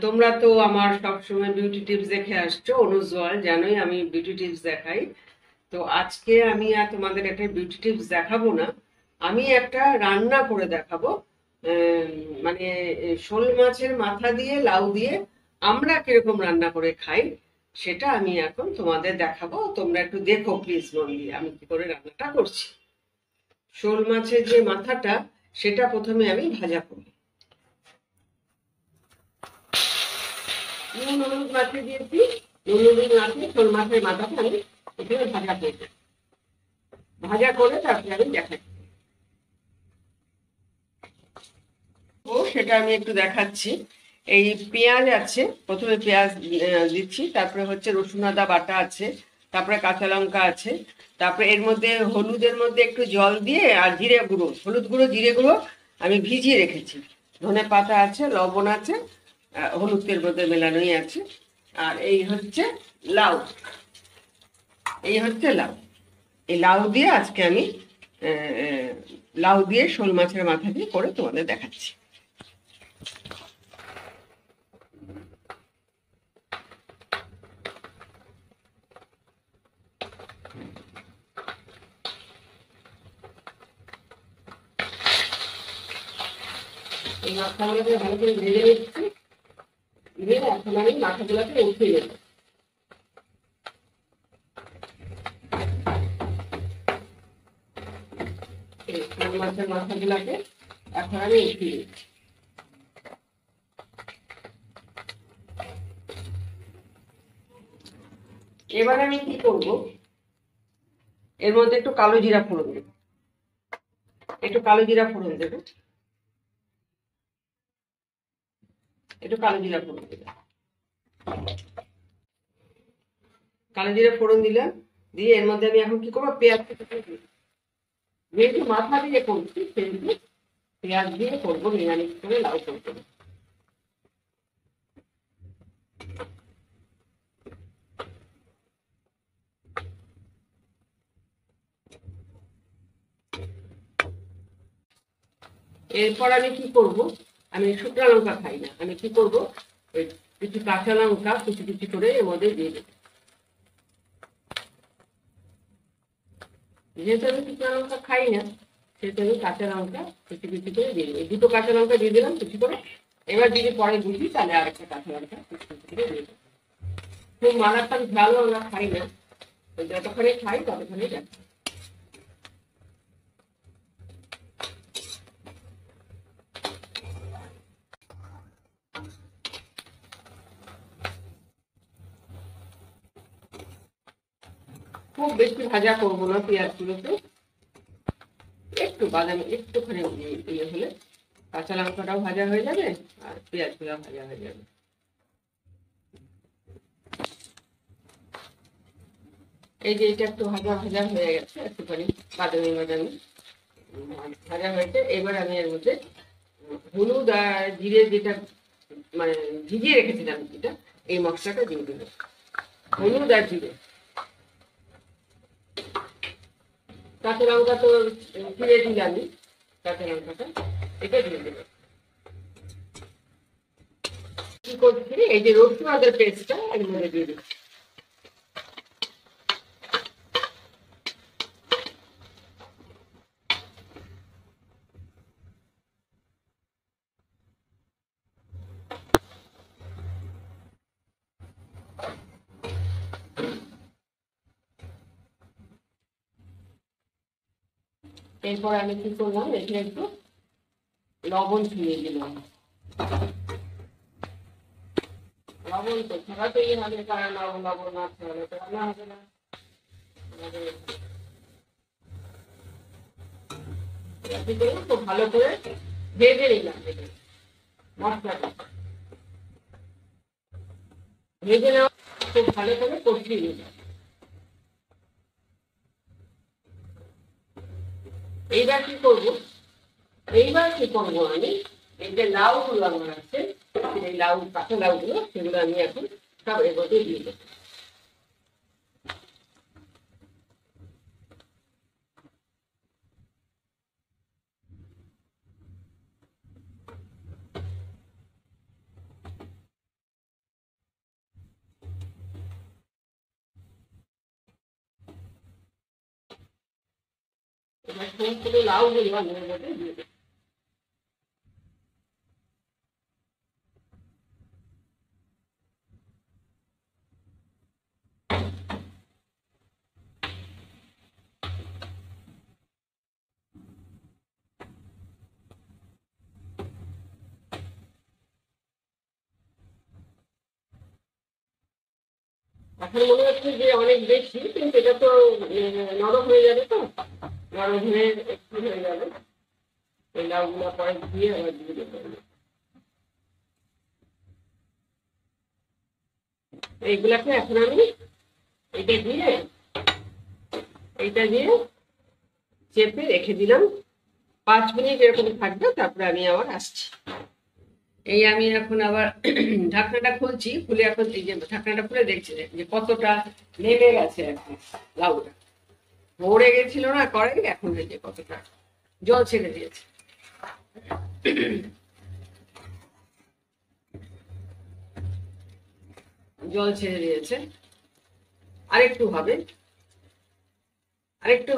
তোমরা তো আমার সবসময় বিউটি টিপস দেখে আসছো, অনুজ্জ্বল জানোই আমি বিউটি টিপস দেখাই। তো আজকে আমি আর তোমাদের একটা বিউটি টিপস দেখাবো না, আমি একটা রান্না করে দেখাবো। আহ, মানে শোল মাছের মাথা দিয়ে লাউ দিয়ে আমরা কিরকম রান্না করে খাই সেটা আমি এখন তোমাদের দেখাবো। তোমরা একটু দেখো প্লিজ মন দিয়ে আমি কি করে রান্নাটা করছি। শোল মাছের যে মাথাটা সেটা প্রথমে আমি ভাজা করি, নুন হলুদ মাখিয়ে দিয়েছি। নুন হলুদ মাখিয়ে শোল মাছের মাথাটা আমি এখানে ভাজা করবো, ভাজা করে তারপরে আমি দেখাচ্ছি। ও সেটা আমি একটু দেখাচ্ছি। এই পেঁয়াজ আছে, প্রথমে পেঁয়াজ দিচ্ছি, তারপরে হচ্ছে রসুন আদা বাটা আছে, তারপরে কাঁচা লঙ্কা আছে, তারপরে এর মধ্যে হলুদের মধ্যে একটু জল দিয়ে আর জিরে গুঁড়ো, হলুদ গুঁড়ো জিরে গুঁড়ো আমি ভিজিয়ে রেখেছি। ধনে পাতা আছে, লবণ আছে, হলুদের মধ্যে মেলানোই আছে। আর এই হচ্ছে লাউ, এই হচ্ছে লাউ। এই লাউ দিয়ে আজকে আমি লাউ দিয়ে শোল মাছের মাথা দিয়ে করে তোমাদের দেখাচ্ছি। এই মাথাগুলোকে ভালো করে ভেজে নিচ্ছি, দিয়ে এখন আমি মাথাগুলোকে উঠিয়ে নেব। এই শোল মাছের মাথাগুলোকে এখন আমি উঠিয়ে নিচ্ছি। এবার আমি কি করব, এর মধ্যে একটু কালো জিরা ফোড়ন দেবো, একটু কালো জিরা ফোড়ন দেবো, একটু কালো জিরা ফোড়ন দেবো। কালো জিরা ফোড়ন দিলাম, দিয়ে এর মধ্যে আমি এখন কি করবো, পেঁয়াজ যেহেতু মাথা দিয়ে করছি সেহেতু পেঁয়াজ দিয়ে করবো, নিরামিষ করে লাউ করবো। এরপর আমি কি করব, আমি শুকনো লঙ্কা খাই না, আমি কি করব, ওই কিছু কাঁচা লঙ্কা কুচি কুচি করে এর মধ্যে দিয়ে দেবো। যেহেতু আমি শুকনো লঙ্কা খাই না সেহেতু আমি কাঁচা লঙ্কা কুচি কুচি করে দিয়ে দেবো। দুটো কাঁচা লঙ্কা দিয়ে দিলাম কুচি করে। এবার যদি পরে বুঝি তাহলে আরেকটা কাঁচা লঙ্কা কুচি কুচি করে দিয়ে দেবো। খুব মারাত্মক ঝালও আমরা খাই না, যতক্ষণে খাই ততক্ষণে যাচ্ছে। খুব বেশি ভাজা করবো না পেঁয়াজগুলোকে, একটু বাদামি একটুখানি ইয়ে হলে কাঁচা লঙ্কাটাও ভাজা হয়ে যাবে আর পেঁয়াজগুলো ভাজা হয়ে যাবে। এই যে এটা একটু ভাজা ভাজা হয়ে গেছে, একটুখানি বাদামি বাদামি ভাজা হয়েছে। এবার আমি এর মধ্যে হলুদ আর জিরে যেটা মানে ভিজিয়ে রেখেছিলাম যেটা, এই মশলাটা দিয়ে দিল। হলুদ আর জিরে, কাঁচা লঙ্কা তো ফিরে দিলামই, কাঁচা লঙ্কাটা এটা দিয়ে দেবো। কি করছি, এই যে রসুন আদার পেস্টটা এর মধ্যে দিয়ে দিচ্ছি। এরপর আমি কি করলাম, এখানে একটু লবণ ছড়িয়ে দিলাম। লবণ তো ছড়াতেই হবে, কারণ লবণ না ছড়ালে তো রান্না হবে না। খুব ভালো করে ভেজে নিলাম মশলাটা, ভেজে নেওয়া খুব ভালো করে কষিয়ে নিলাম। এইবার কি করবো, এইবার কি করবো আমি, এই যে লাউ গুলো আমার আছে, এই লাউ কাঁচা লাউ গুলো সেগুলো আমি এখন সব এর মধ্যে দিয়ে দেবো। এবার সমস্ত লাউগুলো আমি এর মধ্যে দিয়ে দেবো। এখন মনে হচ্ছে যে অনেক বেশি, কিন্তু এটা তো নরম হয়ে যাবে, তো নরম হয়ে একটু হয়ে যাবে। এই লাউগুলো পরে দিয়ে আবার দিয়ে দেবো। এইগুলাকে এখন আমি এইটা দিয়ে চেপে রেখে দিলাম। 5 মিনিট এরকম থাকবে, তারপরে আমি আবার আসছি। এই আমি এখন আবার ঢাকনাটা খুলছি, খুলে এখন এই যে ঢাকনাটা খুলে দেখছি যে কতটা নেমে গেছে আর কি লাউটা। ভরে গেছিল না কড়াই, এখন এই যে কতটা জল ছেড়ে দিয়েছে। জল ছেড়ে দিয়েছে। আরেকটু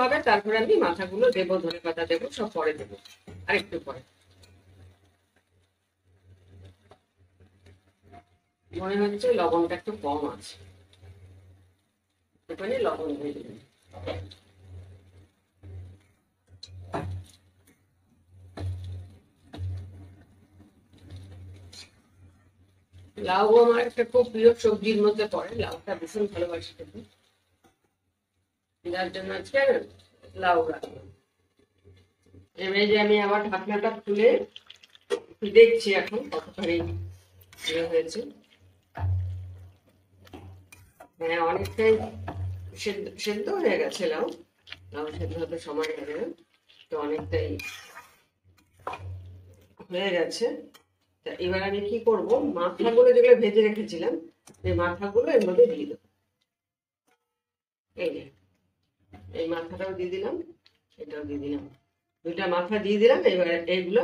হবে তারপরে আমি মাথাগুলো দেবো, ধনেপাতা দেবো, সব পরে দেবো আরেকটু পরে। মনে হচ্ছে লবণটা একটু কম আছে, একটুখানি লবণ দিয়ে দেবেন। লাউ আমার একটা খুব প্রিয় সবজির মধ্যে পড়ে, লাউটা ভীষণ ভালোবাসি খেতে, যার জন্য আজকে লাউ রাখলাম। এবারে যে আমি আবার ঢাকনাটা খুলে দেখছি এখন কতখানি ইয়ে হয়েছে। হ্যাঁ, অনেকটাই সেদ্ধ হয়ে গেছে লাউ। লাউ সেদ্ধ হতে সময় লাগে, তো অনেকটাই হয়ে গেছে। তা এবার আমি কি করব, মাথাগুলো যেগুলো ভেজে রেখেছিলাম এই মাথাগুলো এর মধ্যে দিয়ে দেবো। এই যে এই মাথাটাও দিয়ে দিলাম, এটাও দিয়ে দিলাম, দুইটা মাথা দিয়ে দিলাম। এবার এইগুলো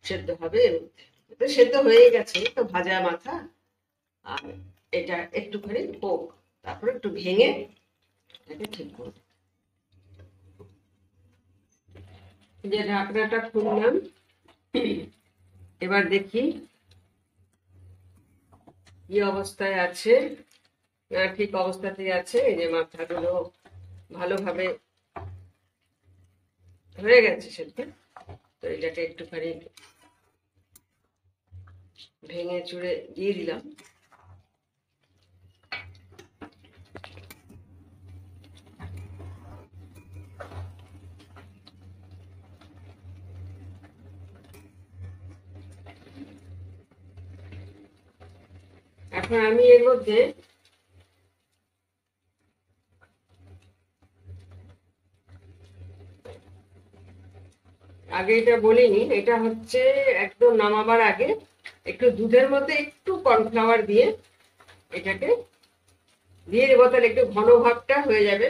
সেদ্ধ হবে এর মধ্যে। এটা সেদ্ধ হয়ে গেছে, তো ভাজা মাথা। আর এটা একটুখানি হোক, তারপরে একটু ভেঙে এটাকে ঠিক করবো। যে ঢাকনাটা খুললাম, এবার দেখি কি অবস্থায় আছে। ঠিক অবস্থাতেই আছে। এই যে মাথাগুলো ভালোভাবে হয়ে গেছে সেটা, তো এটাকে একটুখানি ভেঙে চুড়ে দিয়ে দিলাম। এখন আমি এর মধ্যে আগে এটা বলিনি, এটা হচ্ছে একদম নামাবার আগে একটু দুধের মধ্যে একটু কর্নফ্লাওয়ার দিয়ে এটাকে দিয়ে দেবো, তাহলে একটু ঘন ভাবটা হয়ে যাবে।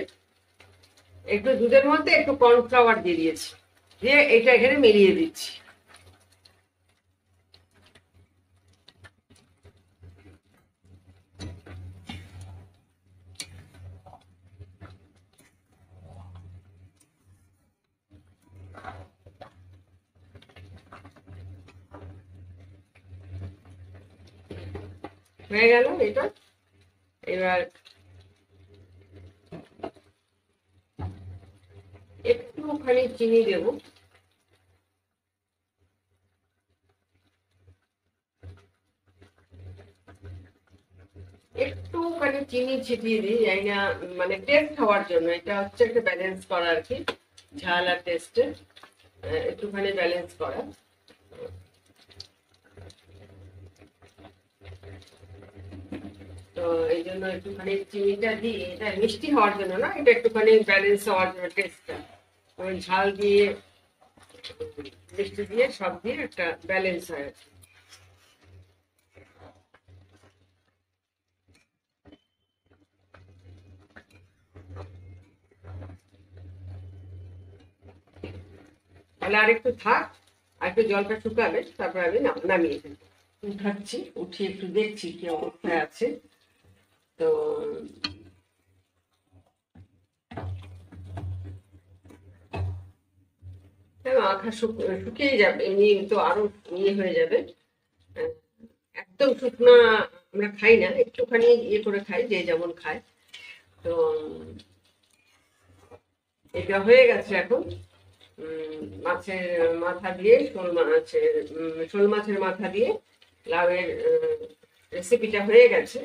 একটু দুধের মধ্যে একটু কর্নফ্লাওয়ার দিয়ে দিয়েছি, দিয়ে এটা এখানে মিলিয়ে দিচ্ছি। হয়ে গেল এটা। এবার একটুখানি চিনি দেবো, একটুখানি চিনি ছিটিয়ে দিই, জানি না মানে টেস্ট হওয়ার জন্য। এটা হচ্ছে একটা ব্যালেন্স করা আর কি, ঝাল আর টেস্টে একটুখানি ব্যালেন্স করা। তো এই জন্য একটুখানি চিনিটা দিই, এটা মিষ্টি হওয়ার জন্য না, এটা একটুখানি ব্যালেন্স হওয়ার জন্য টেস্টটা। ঝাল দিয়ে মিষ্টি দিয়ে সব দিয়ে একটা ব্যালেন্স হয়। তাহলে আর একটু থাক, আর একটু জলটা শুকাবে, তারপর আমি নামিয়ে ফেলবো। উঠাচ্ছি, উঠিয়ে একটু দেখছি কি অবস্থায় আছে। তো হ্যাঁ, মাখা শুকিয়ে যাবে, এমনি তো আরো ইয়ে হয়ে যাবে। আহ, একদম শুকনা আমরা খাই না, একটুখানি ইয়ে করে খাই, যে যেমন খায়। তো এটা হয়ে গেছে এখন। মাছের মাথা দিয়ে শোল মাছের মাথা দিয়ে লাউয়ের রেসিপিটা হয়ে গেছে।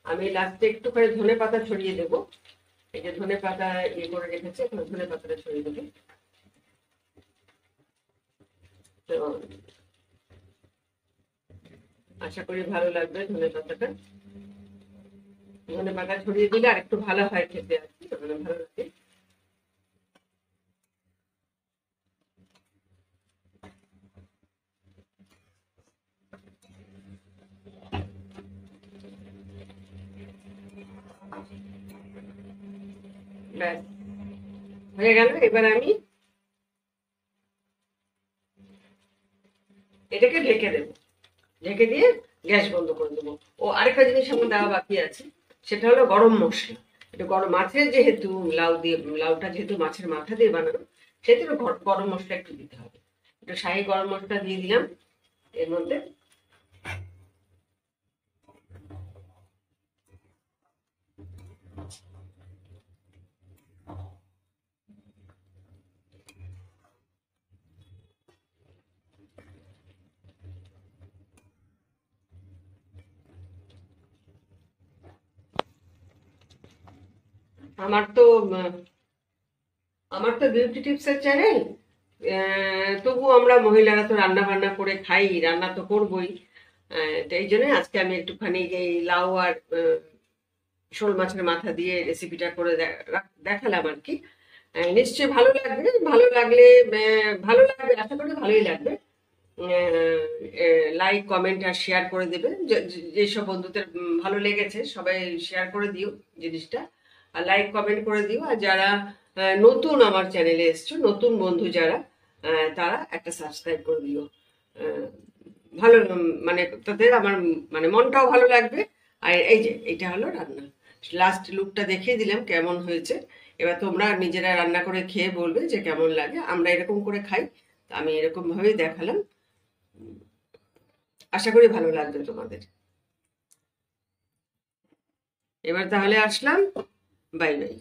আমি লাস্টে একটুখানি ধনে পাতা ছড়িয়ে দেবো। এই যে ধনে পাতা ইয়ে করে রেখেছি, এখন ধনে পাতাটা ছড়িয়ে দেবো। তো আশা করি ভালো লাগবে ধনে পাতাটা। ধনে পাতা ছড়িয়ে দিলে আর একটু ভালো হয় খেতে, আর কি মানে ভালো লাগে। ব্যাস হয়ে গেল। এবার আমি এটাকে ঢেকে দেবো, ঢেকে দিয়ে গ্যাস বন্ধ করে দেবো। ও আরেকটা জিনিস আমার দেওয়া বাকি আছে, সেটা হলো গরম মশলা। এটা গরম মাছের যেহেতু লাউ দিয়ে, লাউটা যেহেতু মাছের মাথা দিয়ে বানানো, সেহেতু গরম মশলা একটু দিতে হবে। একটু শাহি গরম মশলা দিয়ে দিলাম এর মধ্যে। আমার তো আমার তো বিউটি টিপসের চ্যানেল, তবু আমরা মহিলারা তো রান্না বান্না করে খাই, রান্না তো করবোই। তো এই জন্য আজকে আমি একটুখানি এই লাউ আর শোল মাছের মাথা দিয়ে রেসিপিটা করে দেখালাম আর কি। নিশ্চয়ই ভালো লাগবে। ভালো লাগলে ভালো লাগবে, আশা করি ভালোই লাগবে। লাইক কমেন্ট আর শেয়ার করে দেবে, যেসব বন্ধুদের ভালো লেগেছে সবাই শেয়ার করে দিও জিনিসটা, আর লাইক কমেন্ট করে দিও। আর যারা নতুন আমার চ্যানেলে এসছো, নতুন বন্ধু যারা, তারা একটা সাবস্ক্রাইব করে দিও। আহ, ভালো মানে তাদের আমার মানে মনটাও ভালো লাগবে। আর এই যে এটা হলো রান্না, লাস্ট লুকটা দেখিয়ে দিলাম কেমন হয়েছে। এবার তোমরা নিজেরা রান্না করে খেয়ে বলবে যে কেমন লাগে। আমরা এরকম করে খাই, তো আমি এরকম ভাবেই দেখালাম। আশা করি ভালো লাগবে তোমাদের। এবার তাহলে আসলাম, বাই বাই।